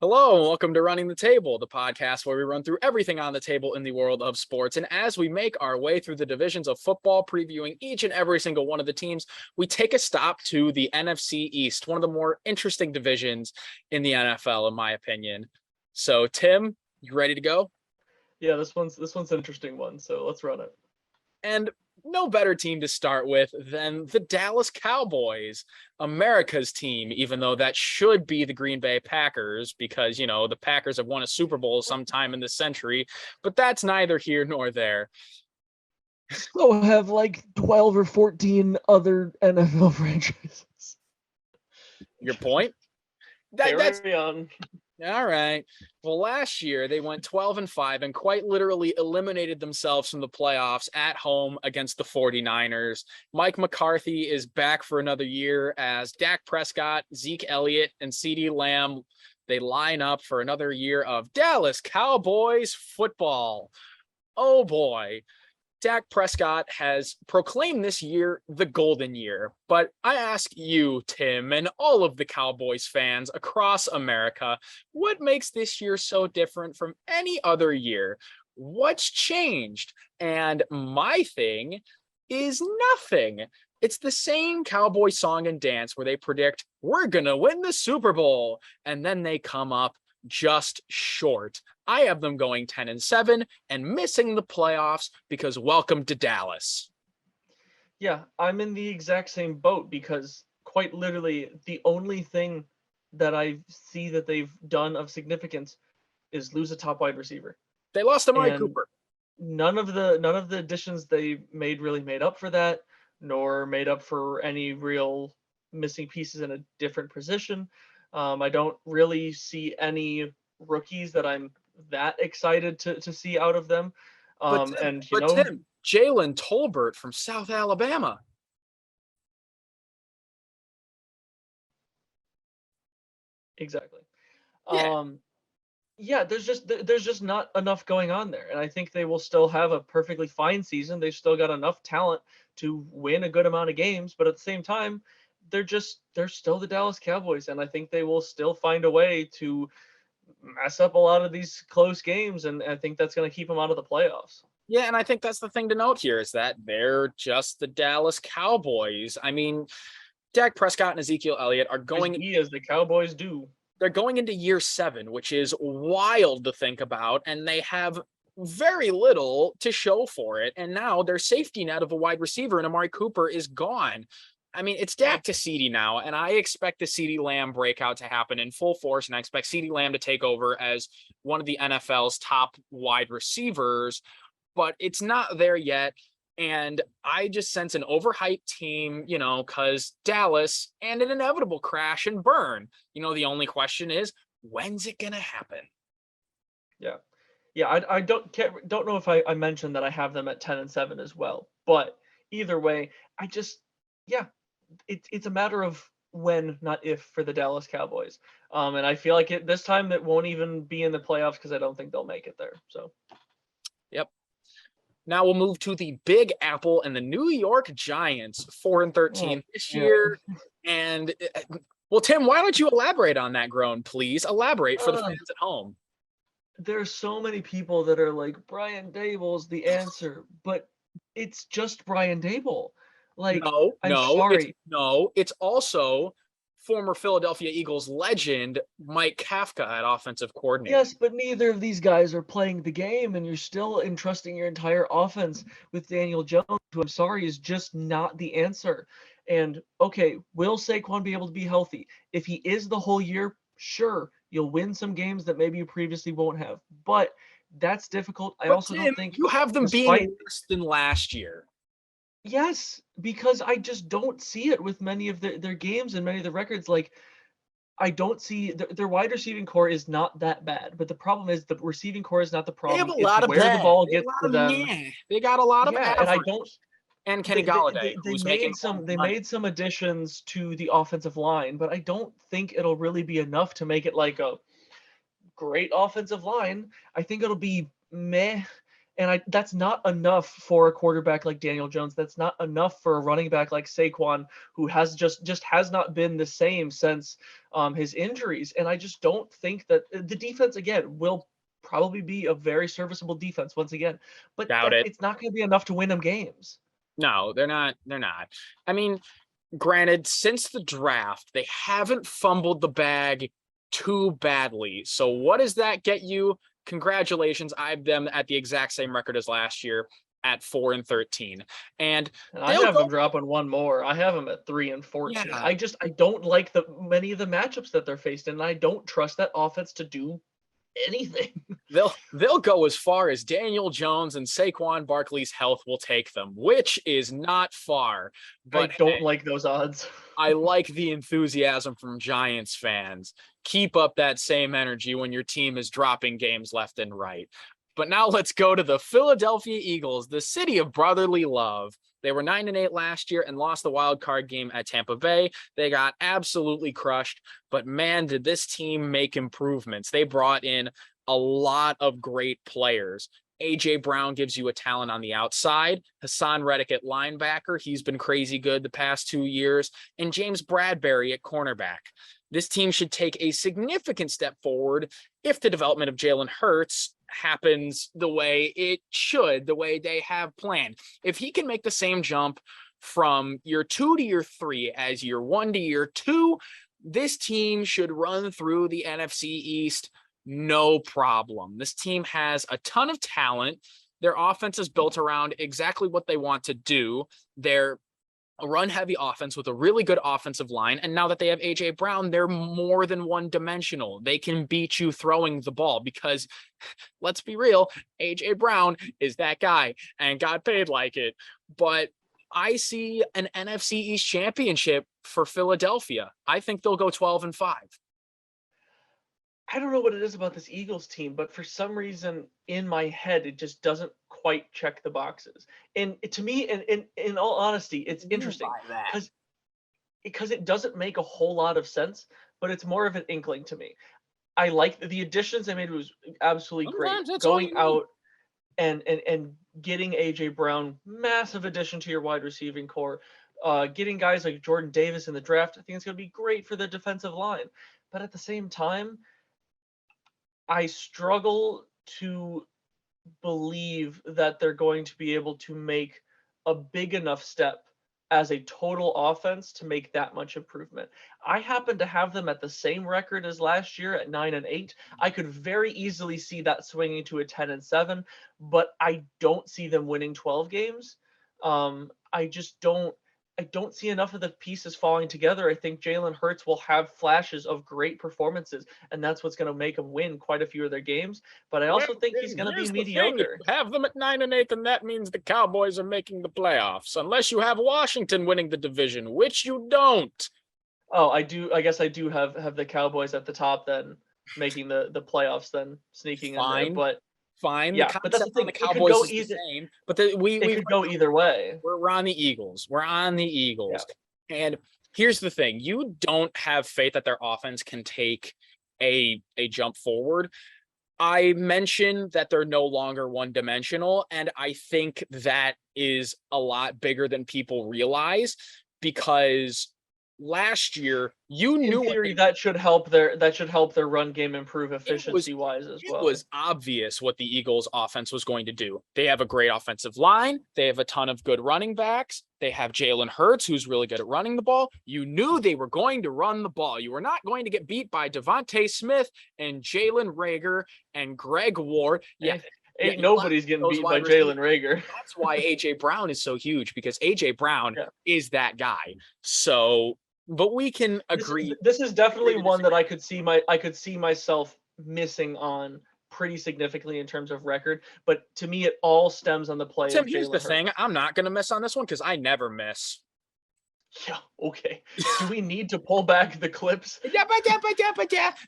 Hello, and welcome to Running the Table, the podcast where we run through everything on the table in the world of sports. And as we make our way through the divisions of football, previewing each and every single one of the teams, we take a stop to the NFC East, one of the more interesting divisions in the NFL, in my opinion. So, Tim, you ready to go? Yeah, this one's an interesting one, so let's run it. And no better team to start with than the Dallas Cowboys, America's team, even though that should be the Green Bay Packers because, the Packers have won a Super Bowl sometime in this century, but that's neither here nor there. So have like 12 or 14 other NFL franchises. Your point? Carry on. All right. Well, last year they went 12-5 and quite literally eliminated themselves from the playoffs at home against the 49ers. Mike McCarthy is back for another year as Dak Prescott, Zeke Elliott, and CeeDee Lamb, they line up for another year of Dallas Cowboys football. Oh boy. Dak Prescott has proclaimed this year the golden year. But I ask you, Tim, and all of the Cowboys fans across America, what makes this year so different from any other year? What's changed? And my thing is nothing. It's the same Cowboy song and dance where they predict, we're going to win the Super Bowl. And then they come up just short. I have them going 10-7 and missing the playoffs because welcome to Dallas. Yeah, I'm in the exact same boat because quite literally the only thing that I see that they've done of significance is lose a top wide receiver. They lost Amari And Cooper. None of the additions they made really made up for that, nor made up for any real missing pieces in a different position. I don't really see any rookies that I'm that excited to see out of them. But Tim, Jalen Tolbert from South Alabama. Exactly. Yeah. Yeah, there's just not enough going on there, and I think they will still have a perfectly fine season. They've still got enough talent to win a good amount of games, but at the same time, they're still the Dallas Cowboys, and I think they will still find a way to mess up a lot of these close games, and I think that's going to keep them out of the playoffs. Yeah, and I think that's the thing to note here is that they're just the Dallas Cowboys. I mean, Dak Prescott and Ezekiel Elliott are going as the Cowboys do. They're going into year 7, which is wild to think about, and they have very little to show for it. And now their safety net of a wide receiver and Amari Cooper is gone. I mean, it's Dak to CeeDee now, and I expect the CeeDee Lamb breakout to happen in full force, and I expect CeeDee Lamb to take over as one of the NFL's top wide receivers, but it's not there yet. And I just sense an overhyped team, because Dallas and an inevitable crash and burn. The only question is, when's it going to happen? Yeah. Yeah, I don't know if I mentioned that I have them at 10-7 as well. But either way, it's a matter of when, not if, for the Dallas Cowboys. And I feel like this time it won't even be in the playoffs because I don't think they'll make it there. So, yep. Now we'll move to the Big Apple and the New York Giants, 4-13 this year. And well, Tim, why don't you elaborate on that groan, please? Elaborate for the fans at home. There's so many people that are like, Brian Daboll's the answer, but it's just Brian Daboll. Like, I'm sorry. It's also former Philadelphia Eagles legend Mike Kafka at offensive coordinator. Yes, but neither of these guys are playing the game, and you're still entrusting your entire offense with Daniel Jones, who I'm sorry is just not the answer. And okay, will Saquon be able to be healthy? If he is the whole year, sure, you'll win some games that maybe you previously won't have. But that's difficult. I also don't think you have them being worse than last year. Yes, because I just don't see it with many of their games and many of the records. Like, I don't see their wide receiving core is not that bad, but the problem is the receiving core is not the problem. They have a lot of where the ball gets to them. They got a lot of average. And I don't. And Kenny Golladay, who's making some. They made some additions to the offensive line, but I don't think it'll really be enough to make it like a great offensive line. I think it'll be meh. And that's not enough for a quarterback like Daniel Jones. That's not enough for a running back like Saquon, who has just has not been the same since his injuries. And I just don't think that the defense again will probably be a very serviceable defense once again, but Doubt that it. it's not going to be enough to win them games. No, they're not. They're not. I mean, granted, since the draft, they haven't fumbled the bag too badly. So what does that get you? Congratulations. I have them at the exact same record as last year at 4-13. And And I they'll have them go, dropping one more. I have them at 3-14. yeah, I don't like the many of the matchups that they're faced in, and I don't trust that offense to do anything. they'll go as far as Daniel Jones and Saquon Barkley's health will take them, which is not far. I But don't like those odds. I like the enthusiasm from Giants fans. Keep up that same energy when your team is dropping games left and right. But now let's go to the Philadelphia Eagles, the city of brotherly love. They were 9-8 last year and lost the wild card game at Tampa Bay. They got absolutely crushed, but man, did this team make improvements. They brought in a lot of great players. AJ Brown gives you a talent on the outside. Hassan Reddick at linebacker. He's been crazy good the past 2 years. And James Bradbury at cornerback. This team should take a significant step forward if the development of Jalen Hurts happens the way it should, the way they have planned. If he can make the same jump from year 2 to year 3 as year 1 to year 2, this team should run through the NFC East no problem. This team has a ton of talent. Their offense is built around exactly what they want to do. They're a run heavy offense with a really good offensive line. And now that they have AJ Brown, they're more than one dimensional. They can beat you throwing the ball because let's be real, AJ Brown is that guy and got paid like it. But I see an NFC East championship for Philadelphia. I think they'll go 12-5. I don't know what it is about this Eagles team, but for some reason in my head, it just doesn't quite check the boxes. And to me, in all honesty, it's interesting because it doesn't make a whole lot of sense, but it's more of an inkling to me. I like the additions they made was absolutely great. Sometimes that's all Going you need. out and getting AJ Brown, massive addition to your wide receiving core. Getting guys like Jordan Davis in the draft, I think it's going to be great for the defensive line. But at the same time, I struggle to believe that they're going to be able to make a big enough step as a total offense to make that much improvement. I happen to have them at the same record as last year at 9-8. I could very easily see that swinging to a 10-7, but I don't see them winning 12 games. I just don't. I don't see enough of the pieces falling together. I think Jalen Hurts will have flashes of great performances, and that's what's going to make him win quite a few of their games. But I Well, also think he's going to be here's the thing. mediocre. You have them at 9-8, and that means the Cowboys are making the playoffs, unless you have Washington winning the division, which you don't. Oh, I do. I guess I do have the Cowboys at the top, then making the playoffs, then sneaking in there. But Fine. yeah, The but that's the concept on thing. the It could Cowboys go is the either. same, but It could go either way. we're on the Eagles. We're on the Eagles. Yeah. And here's the thing. You don't have faith that their offense can take a jump forward. I mentioned that they're no longer one-dimensional, and I think that is a lot bigger than people realize because last year you knew In theory, that should help their run game improve efficiency wise as well. It was obvious what the Eagles offense was going to do. They have a great offensive line. They have a ton of good running backs. They have Jalen Hurts, who's really good at running the ball. You knew they were going to run the ball. You were not going to get beat by Devontae Smith and Jalen Reagor and Greg Ward. Ain't nobody's getting beat by Jalen Reagor. That's why AJ Brown is so huge, because AJ Brown is that guy. So, but we can agree. This is definitely one that I could see myself missing on pretty significantly in terms of record. But to me, it all stems on the play. Tim, here's the thing. I'm not going to miss on this one because I never miss. Yeah, okay. Do we need to pull back the clips? Yeah.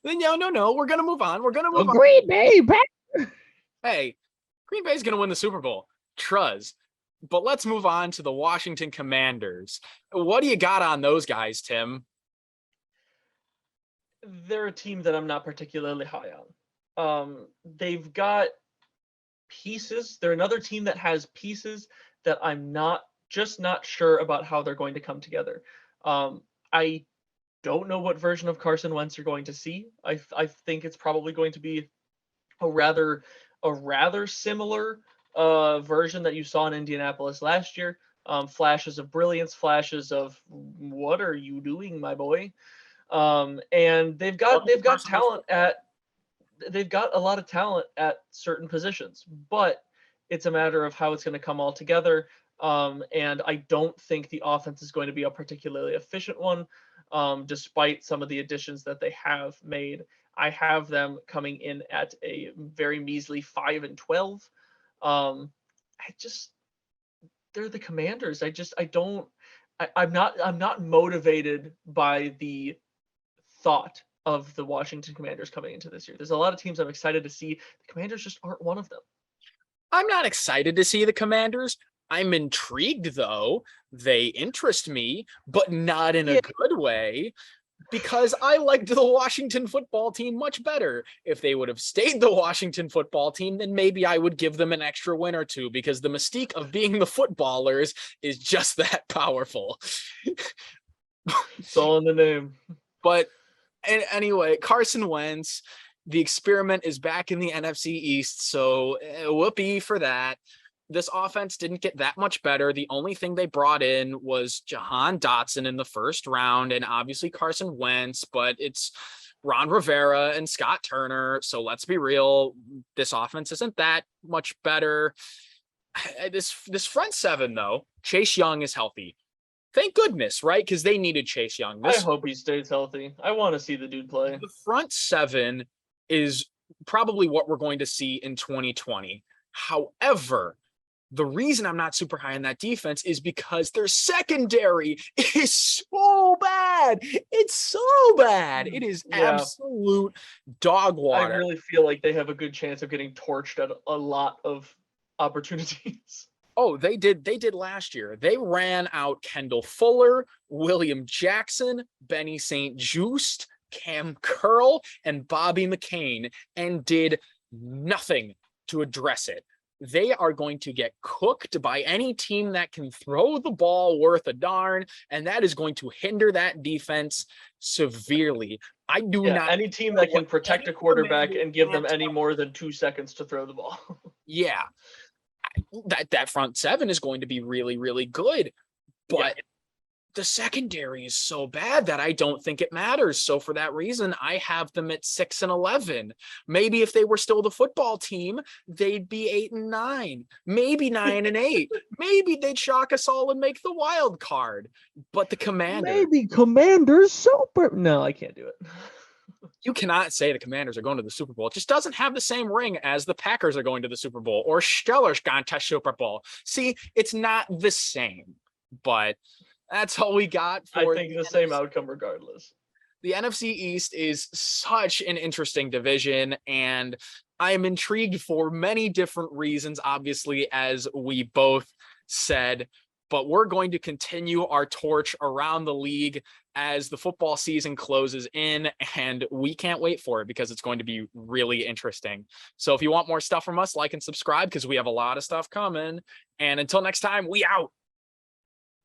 No. We're going to move on. We're going to move on. Green Bay back. Hey, Green Bay's going to win the Super Bowl. Truz. But let's move on to the Washington Commanders. What do you got on those guys, Tim? They're a team that I'm not particularly high on. They've got pieces. They're another team that has pieces that I'm not sure about how they're going to come together. I don't know what version of Carson Wentz you're going to see. I think it's probably going to be a rather similar version that you saw in Indianapolis last year. Flashes of brilliance, flashes of what are you doing, my boy? And they've got talent at they've got a lot of talent at certain positions, but it's a matter of how it's going to come all together. And I don't think the offense is going to be a particularly efficient one, despite some of the additions that they have made. I have them coming in at a very measly 5-12. They're the Commanders. I'm not motivated by the thought of the Washington Commanders coming into this year. There's a lot of teams I'm excited to see. The Commanders just aren't one of them. I'm not excited to see the Commanders. I'm intrigued, though. They interest me, but not in a good way, because I liked the Washington football team much better. If they would have stayed the Washington football team, then maybe I would give them an extra win or two, because the mystique of being the footballers is just that powerful. It's all in the name. But anyway, Carson Wentz, the experiment is back in the NFC East, so whoopee for that. This offense didn't get that much better. The only thing they brought in was Jahan Dotson in the first round, and obviously Carson Wentz, but it's Ron Rivera and Scott Turner. So let's be real, this offense isn't that much better. This front seven, though, Chase Young is healthy. Thank goodness, right? Because they needed Chase Young. I hope he stays healthy. I want to see the dude play. The front seven is probably what we're going to see in 2020. However, the reason I'm not super high on that defense is because their secondary is so bad. It's so bad. It is absolute dog water. I really feel like they have a good chance of getting torched at a lot of opportunities. Oh, they did last year. They ran out Kendall Fuller, William Jackson, Benny St. Juste, Cam Curl, and Bobby McCain, and did nothing to address it. They are going to get cooked by any team that can throw the ball worth a darn, and that is going to hinder that defense severely. I do not. Any team that can protect a quarterback and give them any more than 2 seconds to throw the ball. Yeah. That front seven is going to be really, really good, but the secondary is so bad that I don't think it matters. So for that reason, I have them at 6-11. Maybe if they were still the football team, they'd be 8-9, maybe 9-8. Maybe they'd shock us all and make the wild card. But the Commanders, maybe Commanders super. No, I can't do it. You cannot say the Commanders are going to the Super Bowl. It just doesn't have the same ring as the Packers are going to the Super Bowl or Steelers going to Super Bowl. See, it's not the same, but that's all we got for I think the same outcome regardless. The NFC East is such an interesting division, and I am intrigued for many different reasons, obviously, as we both said. But we're going to continue our torch around the league as the football season closes in, and we can't wait for it because it's going to be really interesting. So if you want more stuff from us, like and subscribe because we have a lot of stuff coming. And until next time, we out.